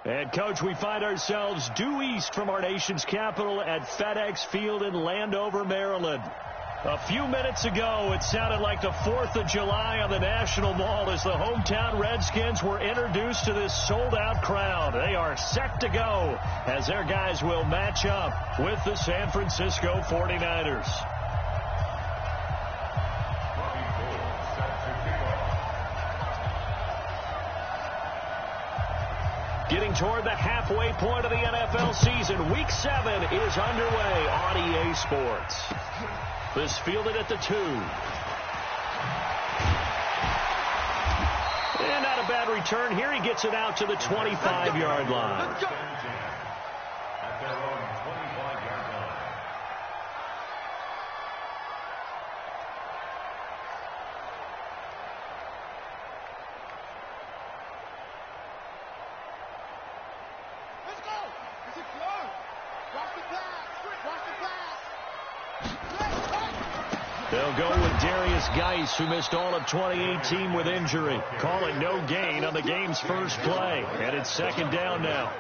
And, Coach, we find ourselves due east from our nation's capital at FedEx Field in Landover, Maryland. A few minutes ago, it sounded like the 4th of July on the National Mall as the hometown Redskins were introduced to this sold-out crowd. They are set to go as their guys will match up with the San Francisco 49ers. Getting toward the halfway point of the NFL season, Week 7 is underway on EA Sports. This fielded at the 2. And not a bad return here. He gets it out to the 25-yard line. They'll go with Darius Geis, who missed all of 2018 with injury. Call it no gain on the game's first play. And it's second down now.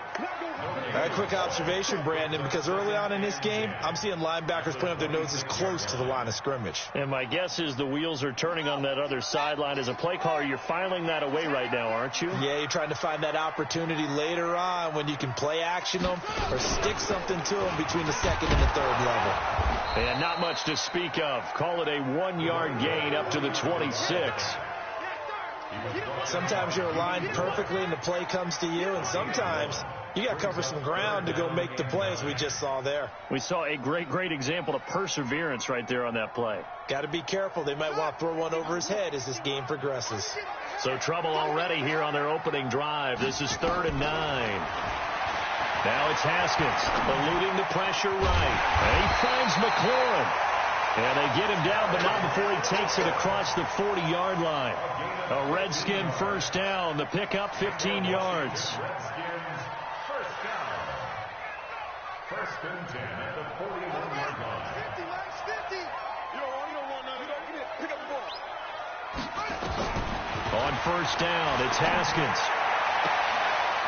A quick observation, Brandon, because early on in this game, I'm seeing linebackers putting up their noses close to the line of scrimmage. And my guess is the wheels are turning on that other sideline. As a play caller, you're filing that away right now, aren't you? Yeah, you're trying to find that opportunity later on when you can play action them or stick something to them between the second and the third level. And not much to speak of. Call it a 1-yard gain up to the 26. Sometimes you're aligned perfectly and the play comes to you, and sometimes you got to cover some ground to go make the play, as we just saw there. We saw a great example of perseverance right there on that play. Got to be careful. They might want to throw one over his head as this game progresses. So trouble already here on their opening drive. This is 3rd and 9. Now it's Haskins eluding the pressure right. And he finds McLaurin. And they get him down, but not before he takes it across the 40-yard line. A Redskin first down. The pickup 15 yards. First and 10 at the 41-yard line. 50, Max, 50. You don't want none. You don't get it. Pick up the ball. On first down, it's Haskins.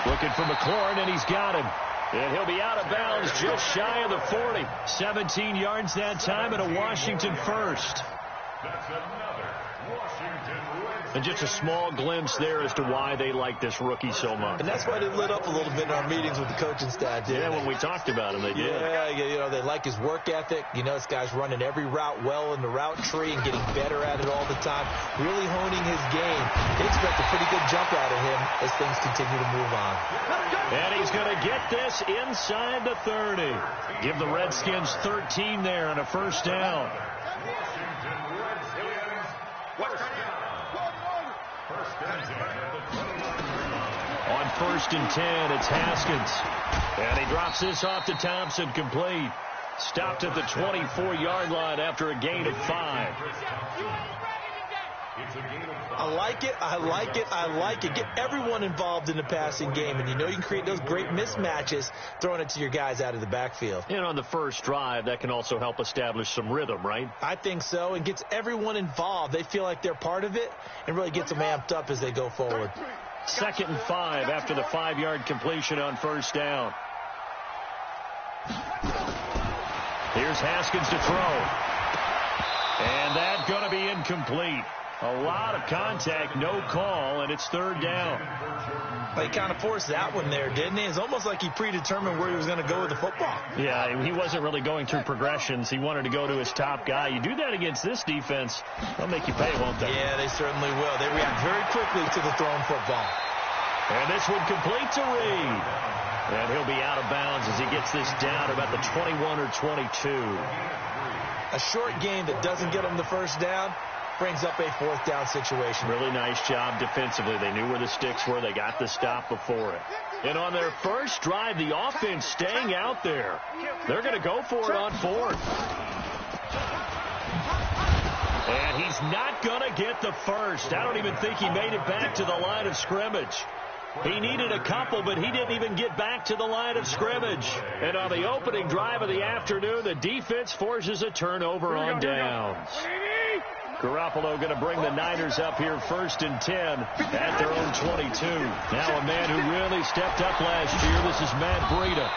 Looking for McLaurin, and he's got him. And he'll be out of bounds just shy of the 40. 17 yards that time and a Washington first. That's another Washington Redskins. And just a small glimpse there as to why they like this rookie so much. And that's why they lit up a little bit in our meetings with the coaching staff. Yeah, when we talked about him, they did. Yeah, you know, they like his work ethic. You know, this guy's running every route well in the route tree and getting better at it all the time, really honing his game. They expect a pretty good jump out of him as things continue to move on. And he's going to get this inside the 30. Give the Redskins 13 there on a first down. On first and 10, it's Haskins. And he drops this off to Thompson, complete. Stopped at the 24-yard line after a gain of 5. I like it. I like it. I like it. Get everyone involved in the passing game. And you know you can create those great mismatches throwing it to your guys out of the backfield. And on the first drive, that can also help establish some rhythm, right? I think so. And gets everyone involved. They feel like they're part of it and really gets them amped up as they go forward. 2nd and 5 after the 5-yard completion on first down. Here's Haskins to throw. And that's going to be incomplete. A lot of contact, no call, and it's 3rd down. He kind of forced that one there, didn't he? It's almost like he predetermined where he was going to go with the football. Yeah, he wasn't really going through progressions. He wanted to go to his top guy. You do that against this defense, they'll make you pay, won't they? Yeah, they certainly will. They react very quickly to the thrown football. And this one complete to Reed. And he'll be out of bounds as he gets this down about the 21 or 22. A short game that doesn't get him the first down brings up a 4th down situation. Really nice job defensively. They knew where the sticks were. They got the stop before it. And on their first drive, the offense staying out there. They're going to go for it on 4th. And he's not going to get the first. I don't even think he made it back to the line of scrimmage. He needed a couple, but he didn't even get back to the line of scrimmage. And on the opening drive of the afternoon, the defense forces a turnover on downs. Garoppolo going to bring the Niners up here 1st and 10 at their own 22. Now a man who really stepped up last year. This is Matt Breida.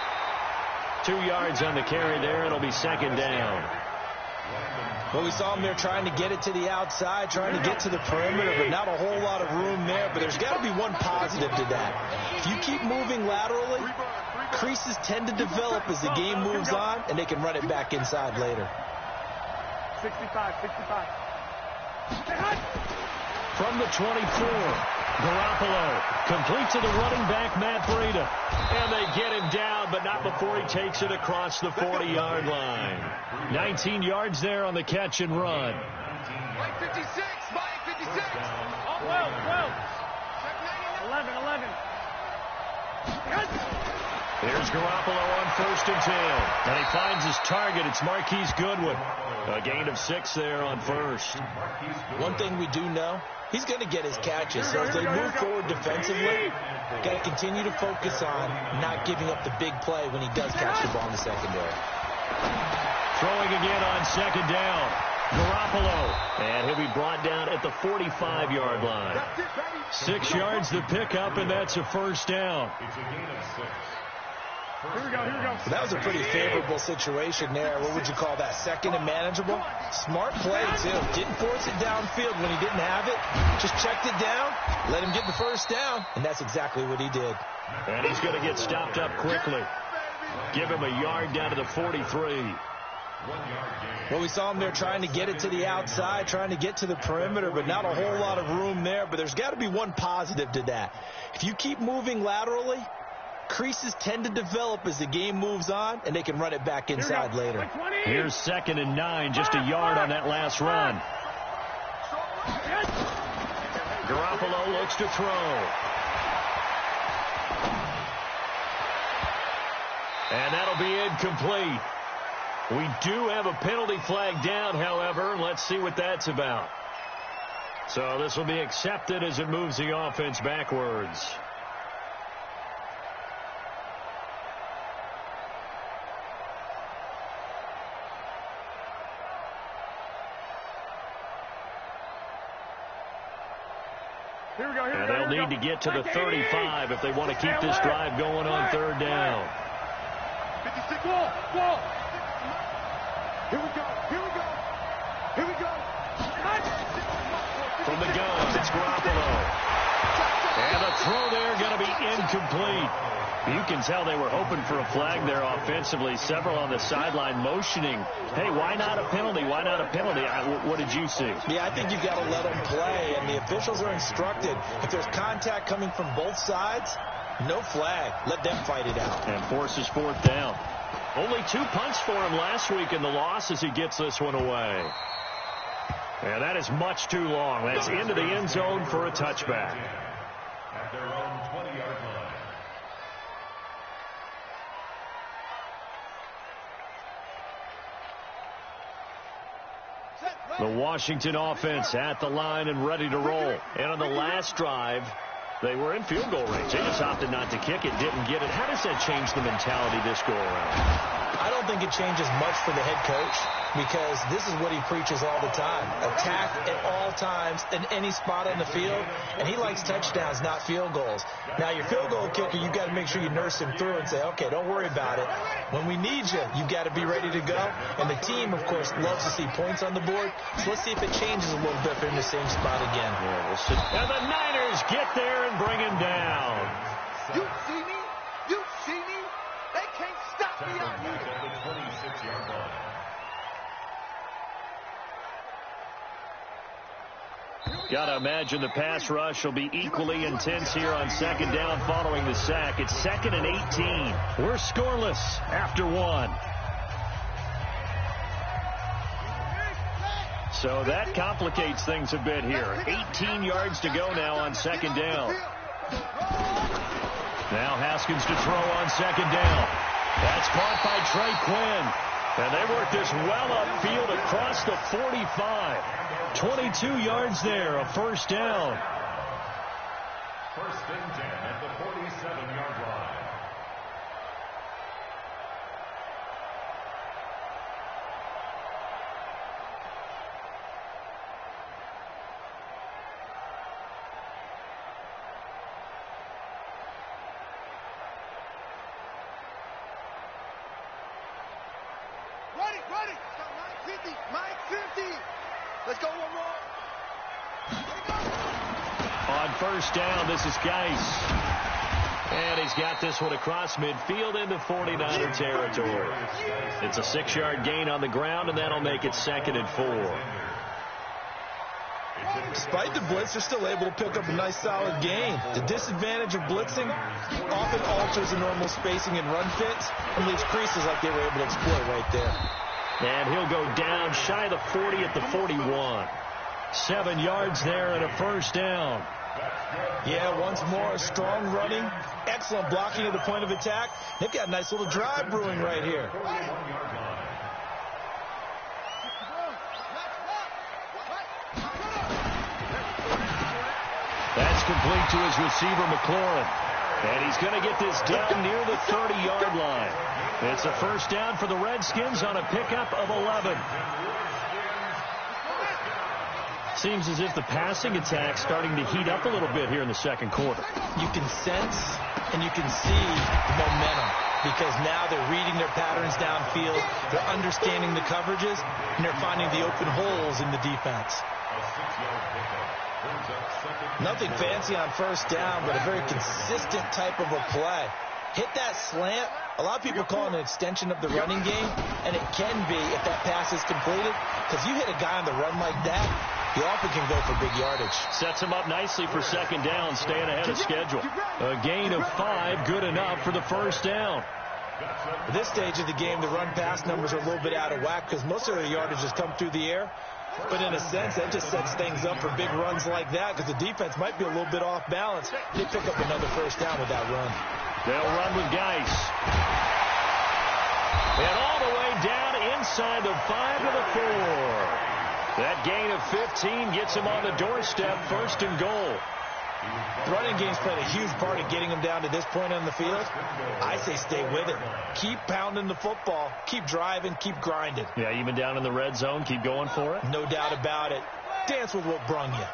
2 yards on the carry there. It'll be 2nd down. Well, we saw him there trying to get it to the outside, trying to get to the perimeter, but not a whole lot of room there. But there's got to be one positive to that. If you keep moving laterally, creases tend to develop as the game moves on, and they can run it back inside later. 65. From the 24, Garoppolo complete to the running back, Matt Breida. And they get him down, but not before he takes it across the 40-yard line. 19 yards there on the catch and run. Mike 56. Oh, 12. 11. Here's Garoppolo on 1st and 10. And he finds his target. It's Marquise Goodwin. A gain of 6 there on 1st. One thing we do know, he's going to get his catches. So as they move forward defensively, got to continue to focus on not giving up the big play when he does catch the ball in the secondary. Throwing again on 2nd down. Garoppolo. And he'll be brought down at the 45-yard line. 6 yards the pickup, and that's a 1st down. It's a gain of 6. Here we go. So that was a pretty favorable situation there. What would you call that? 2nd and manageable? Smart play, too. Didn't force it downfield when he didn't have it. Just checked it down, let him get the 1st down, and that's exactly what he did. And he's going to get stopped up quickly. Give him a yard down to the 43. Well, we saw him there trying to get it to the outside, trying to get to the perimeter, but not a whole lot of room there. But there's got to be one positive to that. If you keep moving laterally, creases tend to develop as the game moves on, and they can run it back inside later. Here's 2nd and 9, just a yard on that last run. Garoppolo looks to throw. And that'll be incomplete. We do have a penalty flag down, however. Let's see what that's about. So this will be accepted as it moves the offense backwards. And they'll need to get to the 35 if they want to keep this drive going on 3rd down. 56. Wall. Here we go. From the gun, it's Garoppolo. And the throw there going to be incomplete. You can tell they were hoping for a flag there offensively. Several on the sideline motioning, hey, why not a penalty? Why not a penalty? What did you see? Yeah, I think you've got to let them play, and the officials are instructed. If there's contact coming from both sides, no flag. Let them fight it out. And forces 4th down. Only 2 punts for him last week in the loss as he gets this one away. And that is much too long. That's into the end zone for a touchback. At their own 20-yard line. The Washington offense at the line and ready to roll. And on the last drive, they were in field goal range. They just opted not to kick it, didn't get it. How does that change the mentality this go around? I don't think it changes much for the head coach because this is what he preaches all the time. Attack at all times in any spot on the field, and he likes touchdowns, not field goals. Now, your field goal kicker, you've got to make sure you nurse him through and say, okay, don't worry about it. When we need you, you've got to be ready to go. And the team, of course, loves to see points on the board. So let's see if it changes a little bit if they're in the same spot again. Yeah, we'll see. And the Niners get there and bring him down. You see me? They can't stop me out here. At the 26-yard line. Got to imagine the pass rush will be equally intense here on 2nd down following the sack. It's 2nd and 18. We're scoreless after 1. So that complicates things a bit here. 18 yards to go now on 2nd down. Now Haskins to throw on 2nd down. That's caught by Trey Quinn. And they work this well upfield across the 45. 22 yards there, a 1st down. 1st and 10 at the 47-yard line. 50. Mike 50. Let's go one more. On first down, this is Geis. And he's got this one across midfield into 49er territory. It's a 6-yard gain on the ground, and that'll make it 2nd and 4. Despite the blitz, they're still able to pick up a nice, solid gain. The disadvantage of blitzing often alters the normal spacing and run fits and leaves creases like they were able to exploit right there. And he'll go down shy of the 40 at the 41. 7 yards there and a first down. Yeah, once more, strong running, excellent blocking at the point of attack. They've got a nice little drive brewing right here. That's complete to his receiver, McLaurin. And he's going to get this down near the 30-yard line. It's a first down for the Redskins on a pickup of 11. Seems as if the passing attack's starting to heat up a little bit here in the second quarter. You can sense and you can see the momentum because now they're reading their patterns downfield, they're understanding the coverages, and they're finding the open holes in the defense. Nothing fancy on first down, but a very consistent type of a play. Hit that slant. A lot of people call it an extension of the running game, and it can be if that pass is completed, because you hit a guy on the run like that, he often can go for big yardage. Sets him up nicely for second down, staying ahead of schedule. A gain of 5, good enough for the first down. At this stage of the game, the run-pass numbers are a little bit out of whack because most of the yardage has come through the air. But in a sense, that just sets things up for big runs like that because the defense might be a little bit off balance. They pick up another first down with that run. They'll run with Geis. And all the way down inside the 5 to the 4. That gain of 15 gets him on the doorstep, 1st and goal. The running game's played a huge part in getting them down to this point on the field. I say stay with it. Keep pounding the football. Keep driving. Keep grinding. Yeah, even down in the red zone, keep going for it. No doubt about it. Dance with what brung you.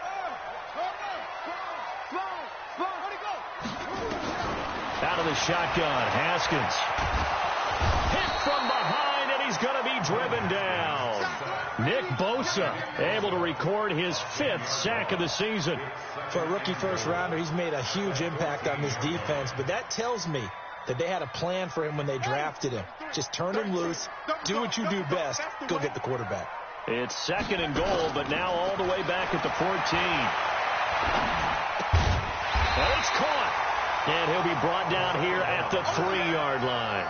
Out of the shotgun, Haskins. Hit from behind, and he's going to be driven down. Nick Bosa able to record his 5th sack of the season. For a rookie first-rounder, he's made a huge impact on this defense, but that tells me that they had a plan for him when they drafted him. Just turn him loose, do what you do best, go get the quarterback. It's 2nd and goal, but now all the way back at the 14. And it's caught. And he'll be brought down here at the 3-yard line.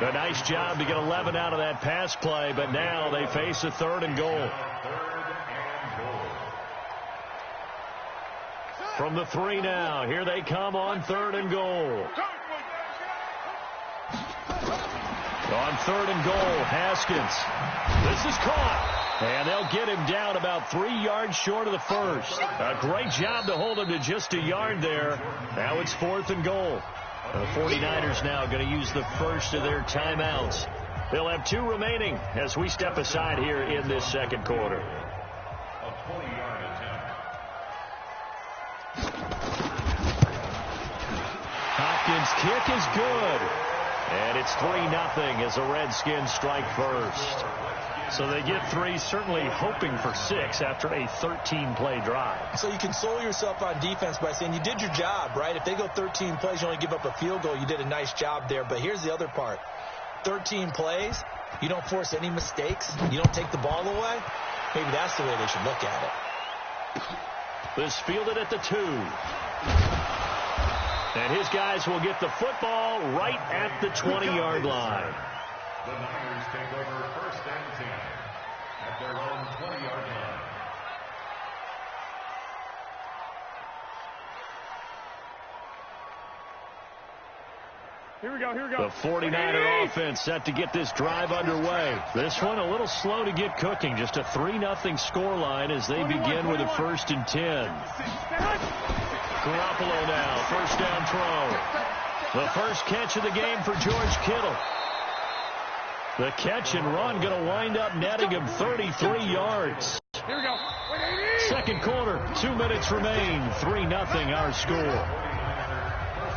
A nice job to get 11 out of that pass play, but now they face a 3rd and goal. From the 3 now, here they come on 3rd and goal. On 3rd and goal, Haskins. This is caught. And they'll get him down about 3 yards short of the first. A great job to hold him to just a yard there. Now it's 4th and goal. The 49ers now going to use the first of their timeouts. They'll have 2 remaining as we step aside here in this second quarter. A 20-yard attempt. Hopkins' kick is good. And it's 3-0 as the Redskins strike first. So they get 3, certainly hoping for 6 after a 13-play drive. So you console yourself on defense by saying you did your job, right? If they go 13 plays, you only give up a field goal, you did a nice job there. But here's the other part. 13 plays, you don't force any mistakes, you don't take the ball away. Maybe that's the way they should look at it. This fielded at the 2. And his guys will get the football right at the 20-yard line. The Niners take over 1st and 10 at their own 20-yard line. Here we go. The 49er offense set to get this drive underway. This one a little slow to get cooking. Just a 3-0 score line as they begin with a 1st and 10. Garoppolo now, first down throw. The first catch of the game for George Kittle. The catch and run going to wind up netting him 33 yards. Here we go. Second quarter, 2 minutes remain. 3-0 our score.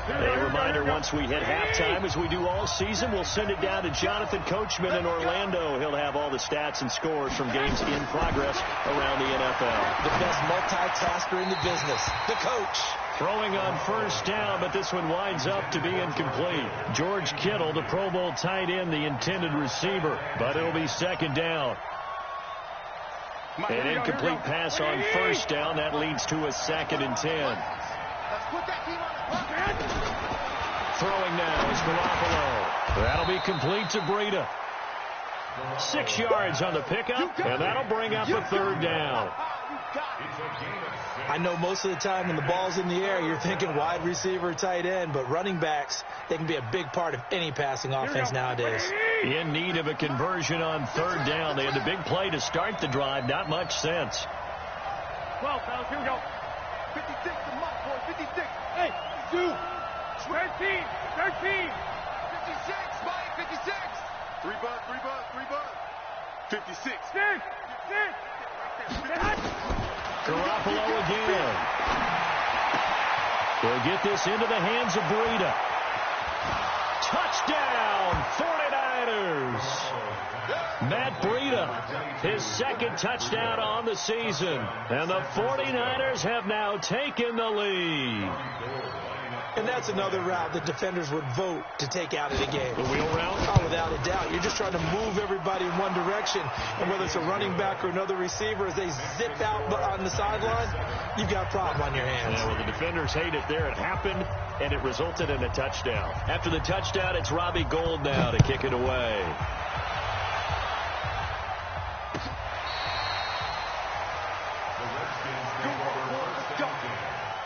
A reminder. reminder, once we hit halftime, as we do all season, we'll send it down to Jonathan Coachman in Orlando. He'll have all the stats and scores from games in progress around the NFL. The best multitasker in the business, the coach. Throwing on first down, but this one winds up to be incomplete. George Kittle, the Pro Bowl tight end, the intended receiver, but it'll be second down. An incomplete pass on first down. That leads to a 2nd and 10. Throwing now is Garoppolo. That'll be complete to Breida. 6 yards on the pickup, and that'll bring up a 3rd down. I know most of the time when the ball's in the air, you're thinking wide receiver, tight end, but running backs, they can be a big part of any passing offense nowadays. In need of a conversion on 3rd down. They had the big play to start the drive. Not much sense. 12, fellas, here we go. 56, the muck, boy, 56. Hey, 2, 13, 13. 56, Mike, 56. 3 bucks. 56. 6. Garoppolo again. They'll get this into the hands of Breida. Touchdown, 49ers. Matt Breida, his 2nd touchdown on the season. And the 49ers have now taken the lead. And that's another route that defenders would vote to take out of the game. The wheel route? Oh, without a doubt. You're just trying to move everybody in one direction. And whether it's a running back or another receiver, as they zip out on the sideline, you've got a problem on your hands. Yeah, well, the defenders hate it there. It happened, and it resulted in a touchdown. After the touchdown, it's Robbie Gould now to kick it away.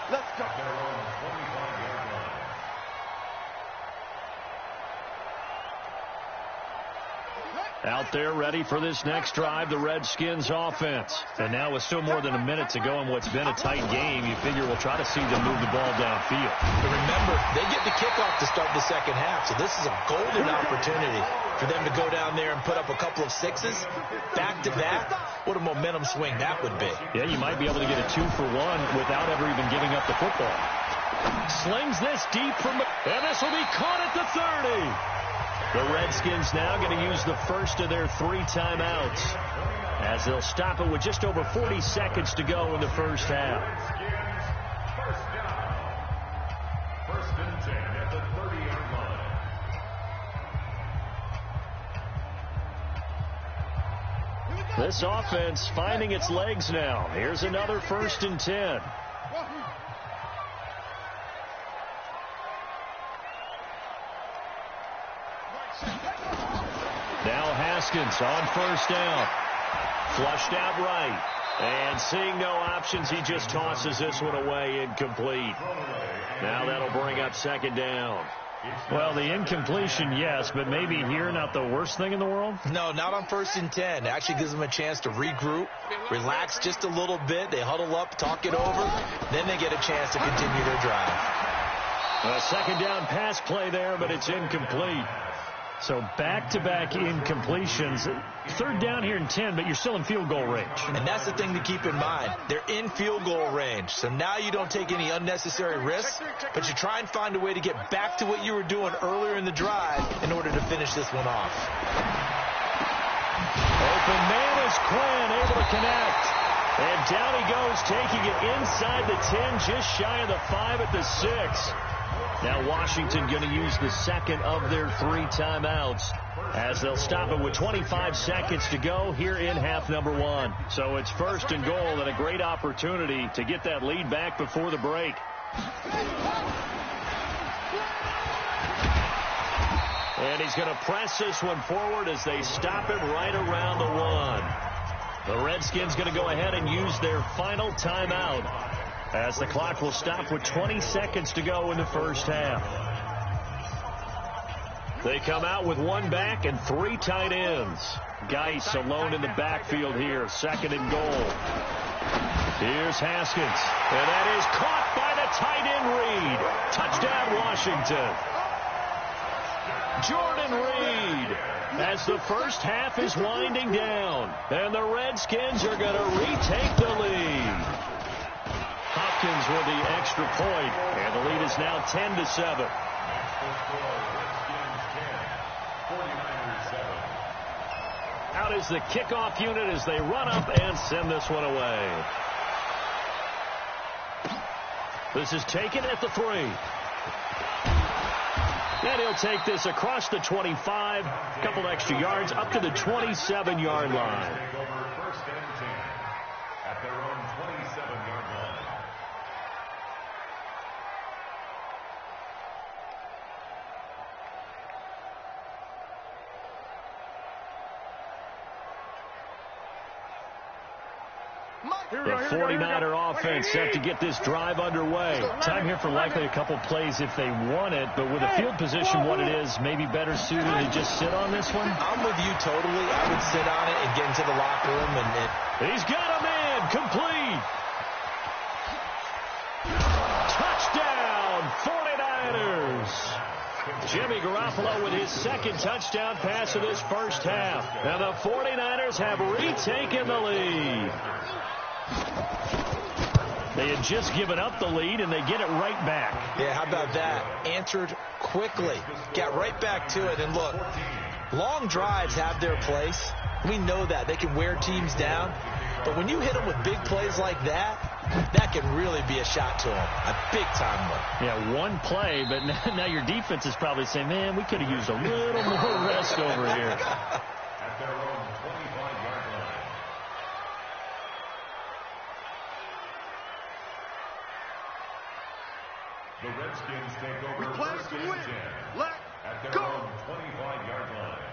Let's go. Out there ready for this next drive, the Redskins offense. And now with still more than a minute to go in what's been a tight game, you figure we'll try to see them move the ball downfield. But remember, they get the kickoff to start the second half, so this is a golden opportunity for them to go down there and put up a couple of 6s back-to-back. What a momentum swing that would be. Yeah, you might be able to get a 2-for-1 without ever even giving up the football. Slings this deep from, and this will be caught at the 30. The Redskins now going to use the first of their 3 timeouts as they'll stop it with just over 40 seconds to go in the first half. First and 10 at the 30-yard line. This offense finding its legs now. Here's another 1st and 10. Now Haskins on first down. Flushed out right. And seeing no options, he just tosses this one away, incomplete. Now that'll bring up 2nd down. Well, the incompletion, yes, but maybe here not the worst thing in the world? No, not on 1st and 10. It actually gives them a chance to regroup, relax just a little bit. They huddle up, talk it over. Then they get a chance to continue their drive. A 2nd down pass play there, but it's incomplete. So back-to-back incompletions. 3rd down here in 10, but you're still in field goal range. And that's the thing to keep in mind. They're in field goal range. So now you don't take any unnecessary risks, but you try and find a way to get back to what you were doing earlier in the drive in order to finish this one off. Open man is Quinn, able to connect. And down he goes, taking it inside the 10, just shy of the 5 at the 6. Now Washington going to use the 2nd of their 3 timeouts as they'll stop it with 25 seconds to go here in half number 1. So it's 1st and goal and a great opportunity to get that lead back before the break. And he's going to press this one forward as they stop it right around the 1. The Redskins going to go ahead and use their final timeout, as the clock will stop with 20 seconds to go in the first half. They come out with 1 back and 3 tight ends. Geis alone in the backfield here, 2nd and goal. Here's Haskins, and that is caught by the tight end Reed. Touchdown, Washington. Jordan Reed, as the first half is winding down, and the Redskins are going to retake the lead. Hopkins with the extra point, and the lead is now 10-7. The score, Redskins 10, 49ers 7. Out is the kickoff unit as they run up and send this one away. This is taken at the 3. And he'll take this across the 25, a couple extra yards, up to the 27-yard line. Take over first and 10 at their own 27-yard line. The 49er offense set to get this drive underway. Time here for likely a couple plays if they want it, but with the field position what it is, maybe better suited to just sit on this one? I'm with you totally. I would sit on it and get into the locker room. He's got a man. Complete. Touchdown, 49ers. Jimmy Garoppolo with his second touchdown pass of this first half. And the 49ers have retaken the lead. They had just given up the lead, and they get it right back. Yeah, how about that? Answered quickly. Got right back to it. And look, long drives have their place. We know that. They can wear teams down. But when you hit them with big plays like that, that can really be a shot to them. A big-time one. Yeah, one play, but now your defense is probably saying, man, we could have used a little more rest over here. At their own 25-yard line. The Redskins take over first and 10 at their own 25-yard line.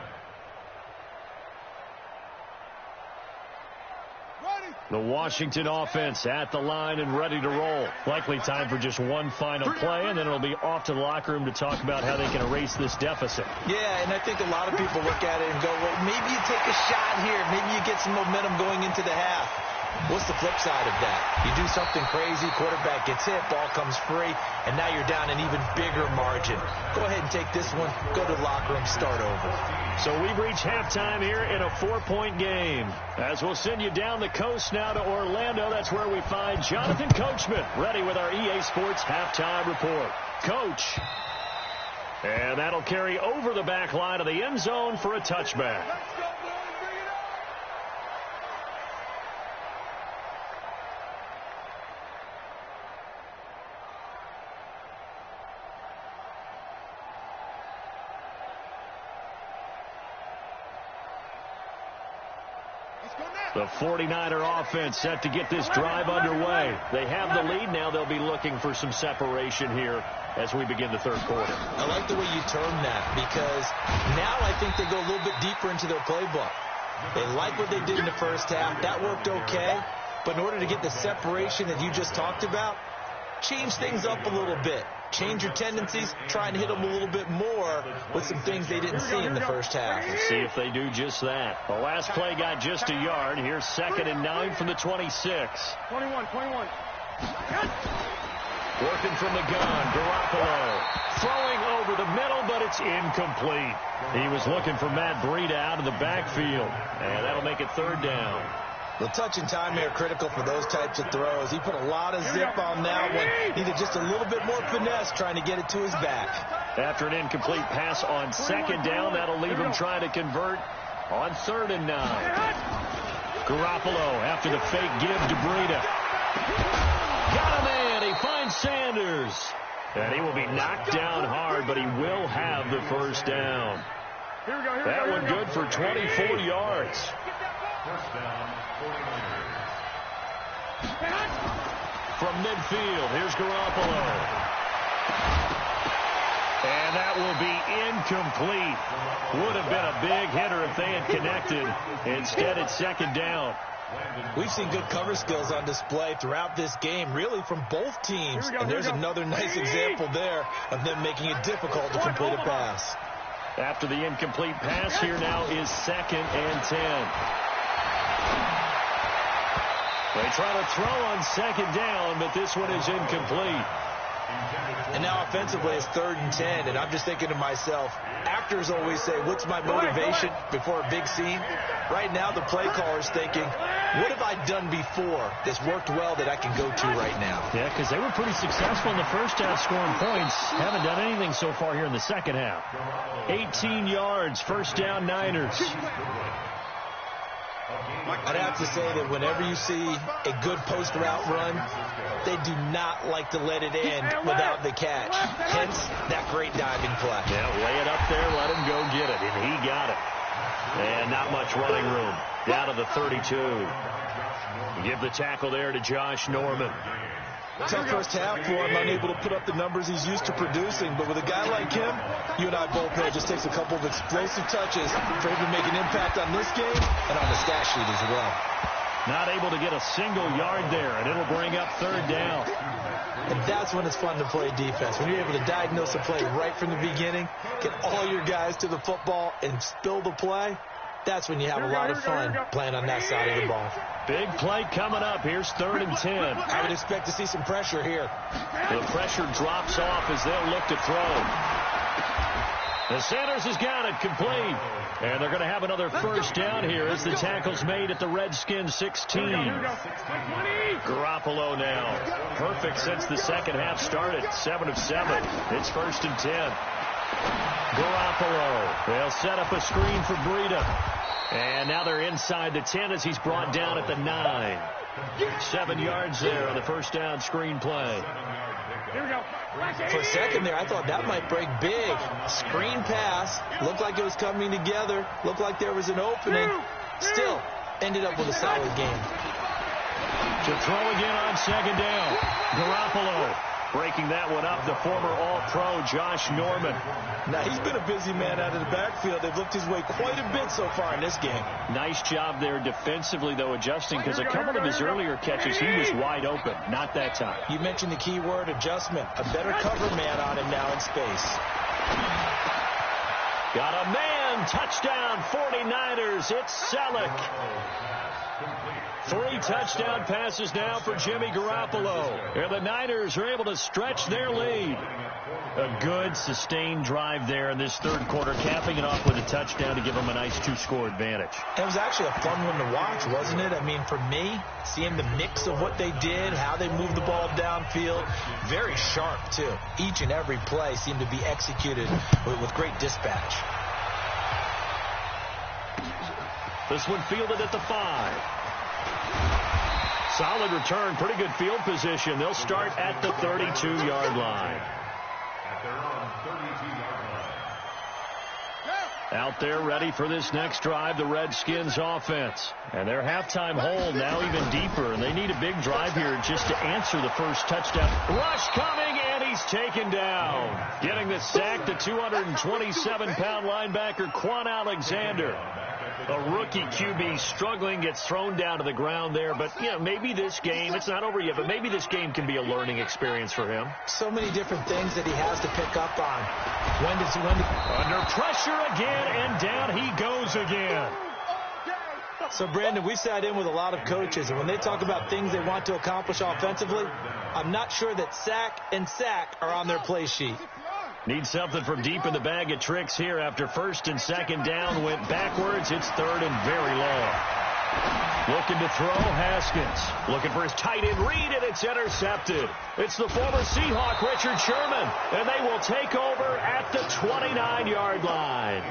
The Washington offense at the line and ready to roll. Likely time for just one final play, and then it'll be off to the locker room to talk about how they can erase this deficit. Yeah, and I think a lot of people look at it and go, well, maybe you take a shot here. Maybe you get some momentum going into the half. What's the flip side of that? You do something crazy, quarterback gets hit, ball comes free, and now you're down an even bigger margin. Go ahead and take this one, go to the locker room, start over. So we've reached halftime here in a 4-point game. As we'll send you down the coast now to Orlando, that's where we find Jonathan Coachman, ready with our EA Sports halftime report. Coach. And that'll carry over the back line of the end zone for a touchback. The 49er offense set to get this drive underway. They have the lead. Now they'll be looking for some separation here as we begin the third quarter. I like the way you term that, because now I think they go a little bit deeper into their playbook. They like what they did in the first half. That worked okay. But in order to get the separation that you just talked about, change things up a little bit. Change your tendencies, try and hit them a little bit more with some things they didn't see in the first half. We'll see if they do just that. The last play got just a yard. Here's 2nd and 9 from the 26. 21. Working from the gun, Garoppolo. Throwing over the middle, but it's incomplete. He was looking for Matt Breida out of the backfield. And that'll make it 3rd down. The touch and time are critical for those types of throws. He put a lot of zip on that one. Needed just a little bit more finesse trying to get it to his back. After an incomplete pass on 2nd down, that'll leave him trying to convert on 3rd and 9. Garoppolo after the fake give to Breida. Got a man. He finds Sanders. And he will be knocked down hard, but he will have the first down. That one good for 24 yards. First down, 49ers. From midfield, here's Garoppolo. And that will be incomplete. Would have been a big hitter if they had connected. Instead, it's 2nd down. We've seen good cover skills on display throughout this game, really from both teams. And there's another nice example there of them making it difficult to complete a pass. After the incomplete pass, here now is 2nd and 10. They try to throw on 2nd down, but this one is incomplete. And now offensively it's 3rd and 10, and I'm just thinking to myself, actors always say, what's my motivation before a big scene? Right now the play caller's thinking, what have I done before that's worked well that I can go to right now? Yeah, because they were pretty successful in the first half scoring points. Haven't done anything so far here in the second half. 18 yards, first down Niners. I'd have to say that whenever you see a good post route run, they do not like to let it end without the catch. Hence, that great diving play. Yeah, lay it up there, let him go get it, and he got it. And not much running room. Down to the 32. Give the tackle there to Josh Norman. Tough first half for him, unable to put up the numbers he's used to producing. But with a guy like him, you and I both know it just takes a couple of explosive touches for him to make an impact on this game and on the stat sheet as well. Not able to get a single yard there, and it'll bring up 3rd down. And that's when it's fun to play defense. When you're able to diagnose a play right from the beginning, get all your guys to the football and spill the play, that's when you have a lot of fun playing on that side of the ball. Big play coming up. Here's 3rd and 10. I would expect to see some pressure here. The pressure drops off as they'll look to throw. The Sanders has got it complete. And they're going to have another first down here as the tackle's made at the Redskins 16. Garoppolo now. Perfect since the second half started. 7 of 7. It's 1st and 10. Garoppolo. They'll set up a screen for Breida. And now they're inside the 10 as he's brought down at the 9. 7 yards there on the first down screen play. For a second there, I thought that might break big. Screen pass. Looked like it was coming together. Looked like there was an opening. Still, ended up with a solid game. To throw again on 2nd down. Garoppolo. Breaking that one up, the former All-Pro Josh Norman. Now, he's been a busy man out of the backfield. They've looked his way quite a bit so far in this game. Nice job there defensively, though, adjusting, because a couple of his earlier catches, he was wide open. Not that time. You mentioned the key word, adjustment. A better cover man on him now in space. Got a man. Touchdown, 49ers. It's Selleck. 3 touchdown passes now for Jimmy Garoppolo. And the Niners are able to stretch their lead. A good, sustained drive there in this 3rd quarter, capping it off with a touchdown to give them a nice 2-score advantage. It was actually a fun one to watch, wasn't it? I mean, for me, seeing the mix of what they did, how they moved the ball downfield, very sharp, too. Each and every play seemed to be executed with great dispatch. This one fielded at the 5. Solid return, pretty good field position. They'll start at the 32-yard line. Out there ready for this next drive, the Redskins offense. And their halftime hole now even deeper, and they need a big drive here just to answer the first touchdown. Rush coming, and he's taken down. Getting the sack, the 227-pound linebacker, Quan Alexander. A rookie QB struggling, gets thrown down to the ground there. But, you know, maybe this game, it's not over yet, but maybe this game can be a learning experience for him. So many different things that he has to pick up on. Under pressure again, and down he goes again. So, Brandon, we sat in with a lot of coaches, and when they talk about things they want to accomplish offensively, I'm not sure that sack and sack are on their play sheet. Need something from deep in the bag of tricks here after 1st and 2nd down went backwards. It's 3rd and very long. Looking to throw, Haskins. Looking for his tight end read, and it's intercepted. It's the former Seahawk, Richard Sherman, and they will take over at the 29-yard line.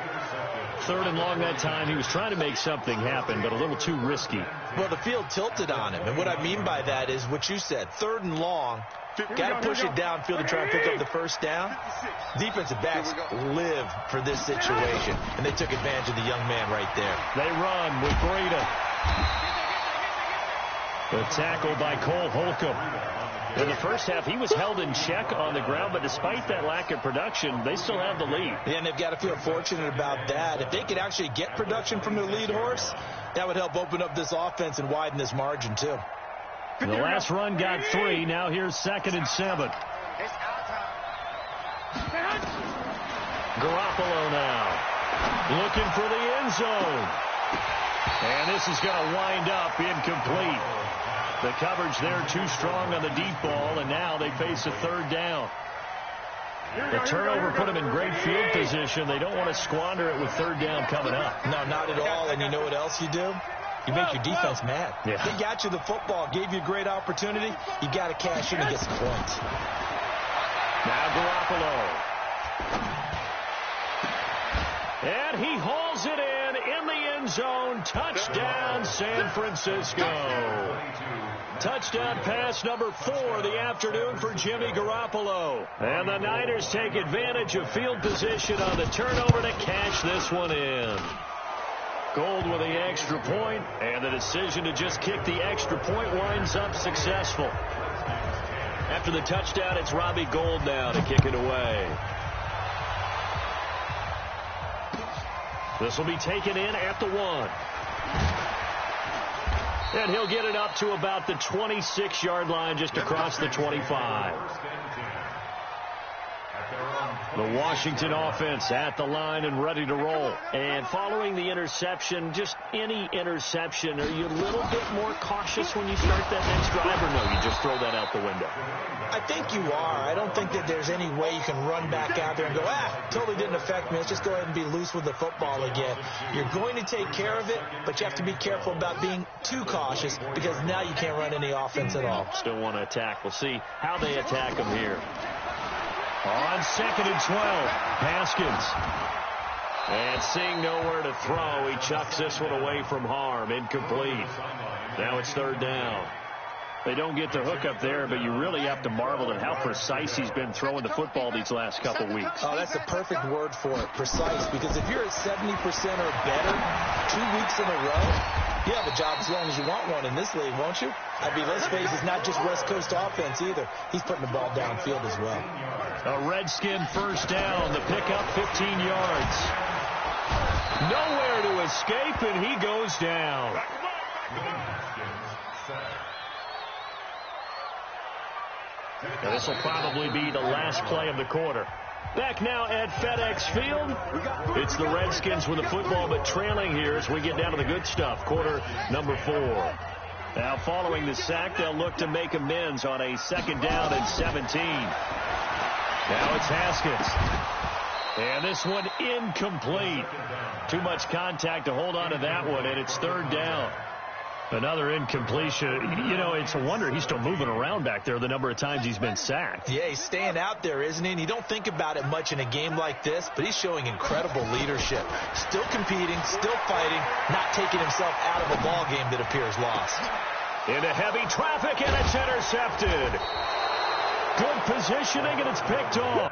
3rd and long that time. He was trying to make something happen, but a little too risky. Well, the field tilted on him, and what I mean by that is what you said, 3rd and long. Got to push it downfield to try and pick up the first down. Defensive backs live for this situation, and they took advantage of the young man right there. They run with Breida. The tackle by Cole Holcomb. In the first half, he was held in check on the ground, but despite that lack of production, they still have the lead. Yeah, and they've got to feel fortunate about that. If they could actually get production from their lead horse, that would help open up this offense and widen this margin, too. The last run got 3. Now here's 2nd and 7. Garoppolo now. Looking for the end zone. And this is going to wind up incomplete. The coverage there too strong on the deep ball, and now they face a third down. The turnover put them in great field position. They don't want to squander it with third down coming up. No, not at all. And you know what else you do? You make your defense mad. Yeah. They got you the football, gave you a great opportunity. You got to cash in and get some points. Now Garoppolo. And he hauls it in the end zone. Touchdown, San Francisco. Touchdown pass number 4 of the afternoon for Jimmy Garoppolo. And the Niners take advantage of field position on the turnover to cash this one in. Gold with the extra point, and the decision to just kick the extra point winds up successful. After the touchdown, it's Robbie Gould now to kick it away. This will be taken in at the 1. And he'll get it up to about the 26-yard line, just across the 25. The Washington offense at the line and ready to roll. And following the interception, just any interception, are you a little bit more cautious when you start that next drive, or no, you just throw that out the window? I think you are. I don't think that there's any way you can run back out there and go, totally didn't affect me. Let's just go ahead and be loose with the football again. You're going to take care of it, but you have to be careful about being too cautious because now you can't run any offense at all. Still want to attack. We'll see how they attack them here. On 2nd and 12, Haskins. And seeing nowhere to throw, he chucks this one away from harm. Incomplete. Now it's 3rd down. They don't get the hook up there, but you really have to marvel at how precise he's been throwing the football these last couple weeks. Oh, that's the perfect word for it, precise, because if you're at 70% or better 2 weeks in a row, you have a job as long as you want one in this league, won't you? I mean, let's face it, it's not just West Coast offense either. He's putting the ball downfield as well. A Redskin first down, the pickup 15 yards. Nowhere to escape, and he goes down. Now, this will probably be the last play of the quarter. Back now at FedEx Field. It's the Redskins with the football, but trailing here as we get down to the good stuff. Quarter number 4. Now, following the sack, they'll look to make amends on a 2nd down and 17. Now it's Haskins. And this one incomplete. Too much contact to hold on to that one, and it's 3rd down. Another incompletion. You know, it's a wonder he's still moving around back there the number of times he's been sacked. Yeah, he's staying out there, isn't he? And you don't think about it much in a game like this, but he's showing incredible leadership. Still competing, still fighting, not taking himself out of a ball game that appears lost. Into heavy traffic, and it's intercepted. Good positioning, and it's picked off.